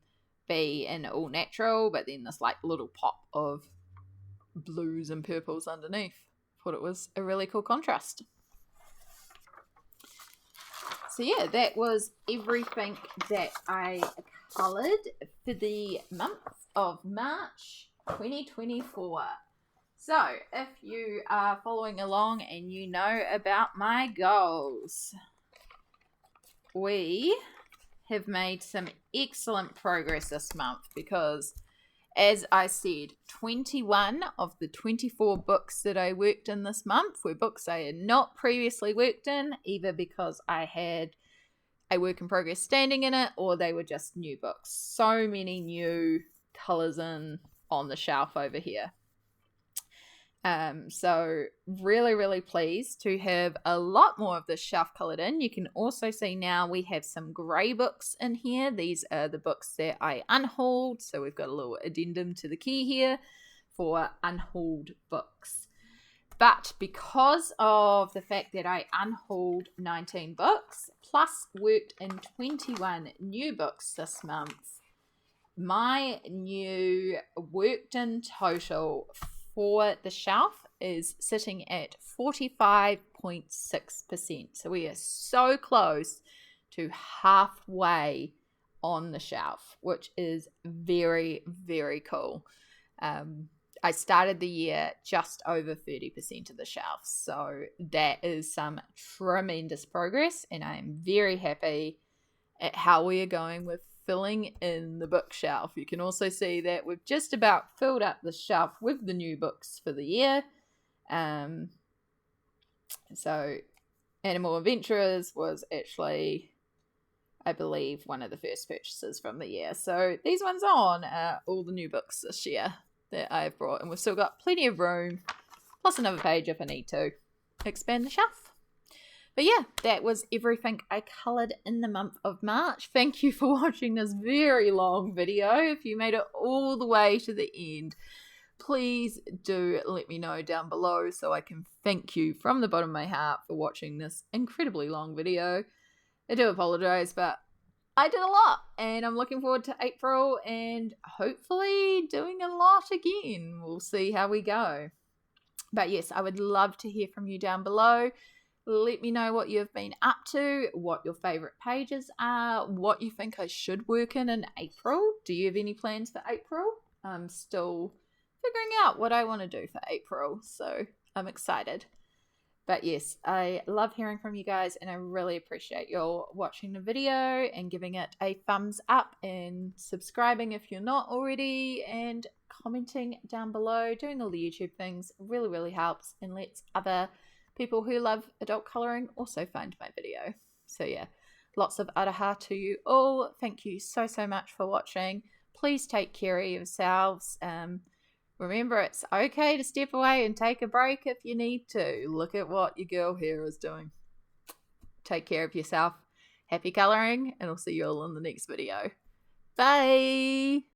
be in all natural, but then this like little pop of blues and purples underneath. Thought it was a really cool contrast. So yeah, that was everything that I coloured for the month of March 2024. So if you are following along and you know about my goals, we have made some excellent progress this month because, as I said, 21 of the 24 books that I worked in this month were books I had not previously worked in, either because I had a work in progress standing in it or they were just new books. So many new colours on the shelf over here. So really, really pleased to have a lot more of this shelf coloured in. You can also see now we have some grey books in here. These are the books that I unhauled. So we've got a little addendum to the key here for unhauled books. But because of the fact that I unhauled 19 books, plus worked in 21 new books this month, my new worked in total for the shelf is sitting at 45.6%. So we are so close to halfway on the shelf, which is very, very cool. I started the year just over 30% of the shelf. So that is some tremendous progress, and I am very happy at how we are going with filling in the bookshelf. You can also see that we've just about filled up the shelf with the new books for the year. So Animal Adventurers was actually, I believe, one of the first purchases from the year. So these ones on are all the new books this year that I've brought, and we've still got plenty of room, plus another page if I need to expand the shelf. But yeah, that was everything I coloured in the month of March. Thank you for watching this very long video. If you made it all the way to the end, please do let me know down below so I can thank you from the bottom of my heart for watching this incredibly long video. I do apologise, but I did a lot, and I'm looking forward to April and hopefully doing a lot again. We'll see how we go. But yes, I would love to hear from you down below. Let me know what you've been up to, what your favourite pages are, what you think I should work in April. Do you have any plans for April? I'm still figuring out what I want to do for April, so I'm excited. But yes, I love hearing from you guys, and I really appreciate you all watching the video and giving it a thumbs up and subscribing if you're not already, and commenting down below. Doing all the YouTube things really, really helps and lets other people who love adult colouring also find my video. So yeah, lots of araha to you all. Thank you so, so much for watching. Please take care of yourselves. Remember, it's okay to step away and take a break if you need to. Look at what your girl here is doing. Take care of yourself. Happy colouring, and I'll see you all in the next video. Bye!